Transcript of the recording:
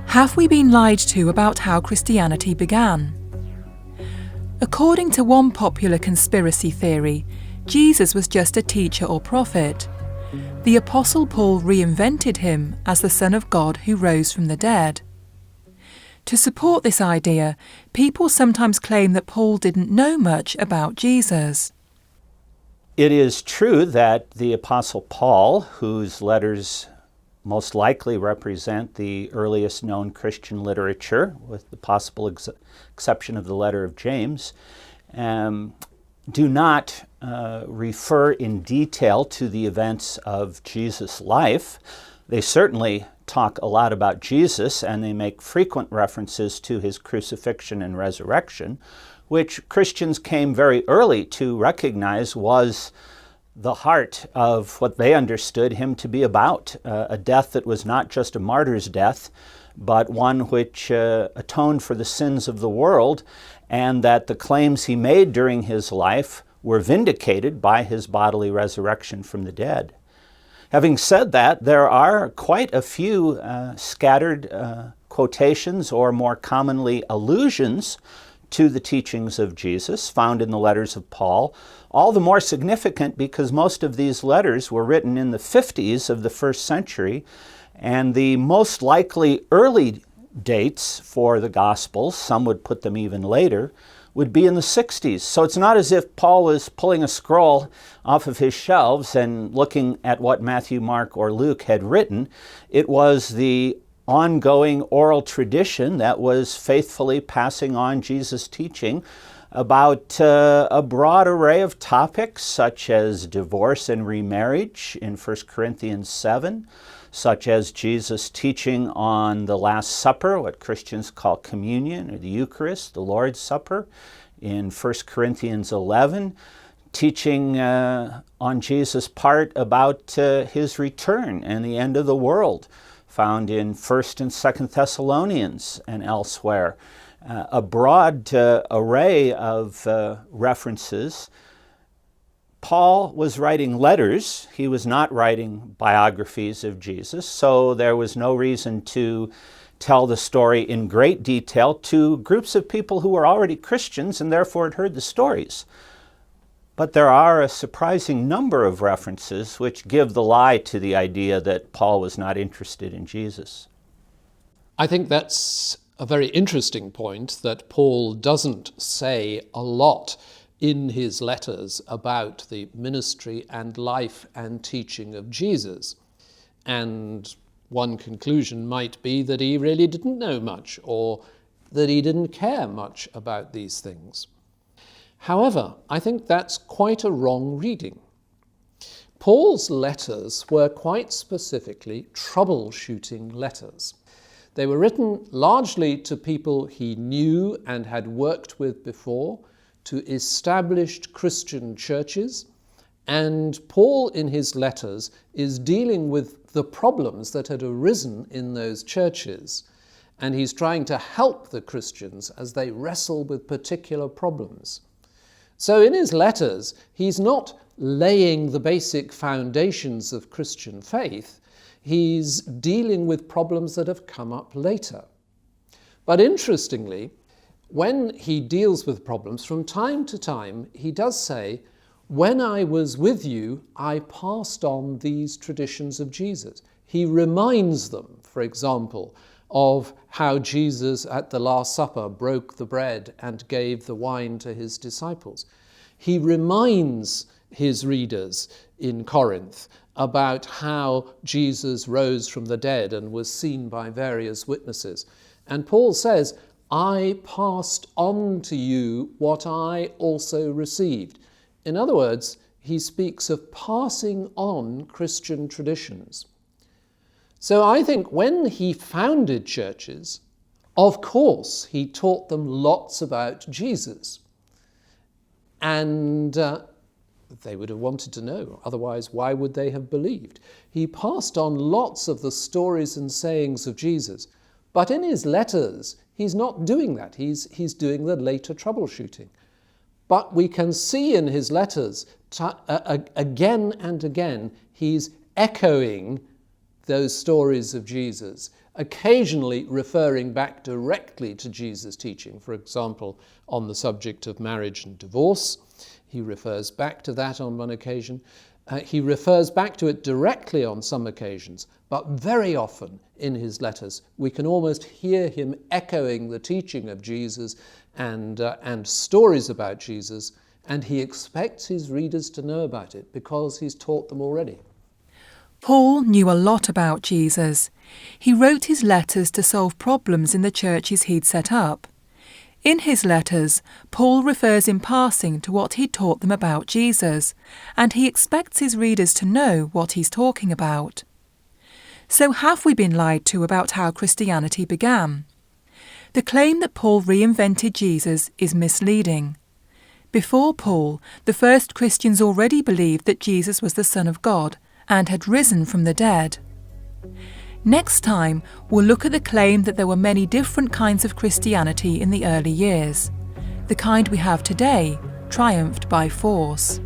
Have we been lied to about how Christianity began? According to one popular conspiracy theory, Jesus was just a teacher or prophet. The Apostle Paul reinvented him as the Son of God who rose from the dead. To support this idea, people sometimes claim that Paul didn't know much about Jesus. It is true that the Apostle Paul, whose letters most likely represent the earliest known Christian literature, with the possible exception of the letter of James, do not refer in detail to the events of Jesus' life. They certainly talk a lot about Jesus, and they make frequent references to his crucifixion and resurrection, which Christians came very early to recognize was the heart of what they understood him to be about, a death that was not just a martyr's death, but one which atoned for the sins of the world, and that the claims he made during his life were vindicated by his bodily resurrection from the dead. Having said that, there are quite a few scattered quotations, or more commonly allusions, to the teachings of Jesus found in the letters of Paul, all the more significant because most of these letters were written in the 50s of the first century, and the most likely early dates for the Gospels, some would put them even later, would be in the 60s. So it's not as if Paul was pulling a scroll off of his shelves and looking at what Matthew, Mark, or Luke had written. It was the ongoing oral tradition that was faithfully passing on Jesus' teaching about a broad array of topics, such as divorce and remarriage in 1 Corinthians 7, such as Jesus' teaching on the Last Supper, what Christians call communion, or the Eucharist, the Lord's Supper, in 1 Corinthians 11, teaching on Jesus' part about his return and the end of the world, found in 1st and 2nd Thessalonians and elsewhere. A broad array of references. Paul was writing letters. He was not writing biographies of Jesus, so there was no reason to tell the story in great detail to groups of people who were already Christians and therefore had heard the stories. But there are a surprising number of references which give the lie to the idea that Paul was not interested in Jesus. I think that's a very interesting point, that Paul doesn't say a lot in his letters about the ministry and life and teaching of Jesus. And one conclusion might be that he really didn't know much, or that he didn't care much about these things. However, I think that's quite a wrong reading. Paul's letters were quite specifically troubleshooting letters. They were written largely to people he knew and had worked with before, to established Christian churches, and Paul in his letters is dealing with the problems that had arisen in those churches, and he's trying to help the Christians as they wrestle with particular problems. So in his letters, he's not laying the basic foundations of Christian faith, he's dealing with problems that have come up later. But interestingly, when he deals with problems, from time to time, he does say, "When I was with you, I passed on these traditions of Jesus." He reminds them, for example, of how Jesus at the Last Supper broke the bread and gave the wine to his disciples. He reminds his readers in Corinth about how Jesus rose from the dead and was seen by various witnesses. And Paul says, "I passed on to you what I also received." In other words, he speaks of passing on Christian traditions. So I think when he founded churches, of course, he taught them lots about Jesus. And they would have wanted to know. Otherwise, why would they have believed? He passed on lots of the stories and sayings of Jesus. But in his letters, he's not doing that. He's doing the later troubleshooting. But we can see in his letters, again and again, he's echoing those stories of Jesus, occasionally referring back directly to Jesus' teaching. For example, on the subject of marriage and divorce, he refers back to that on one occasion. He refers back to it directly on some occasions, but very often in his letters we can almost hear him echoing the teaching of Jesus and stories about Jesus, and he expects his readers to know about it because he's taught them already. Paul knew a lot about Jesus. He wrote his letters to solve problems in the churches he'd set up. In his letters, Paul refers in passing to what he'd taught them about Jesus, and he expects his readers to know what he's talking about. So have we been lied to about how Christianity began? The claim that Paul reinvented Jesus is misleading. Before Paul, the first Christians already believed that Jesus was the Son of God and had risen from the dead. Next time, we'll look at the claim that there were many different kinds of Christianity in the early years. The kind we have today triumphed by force.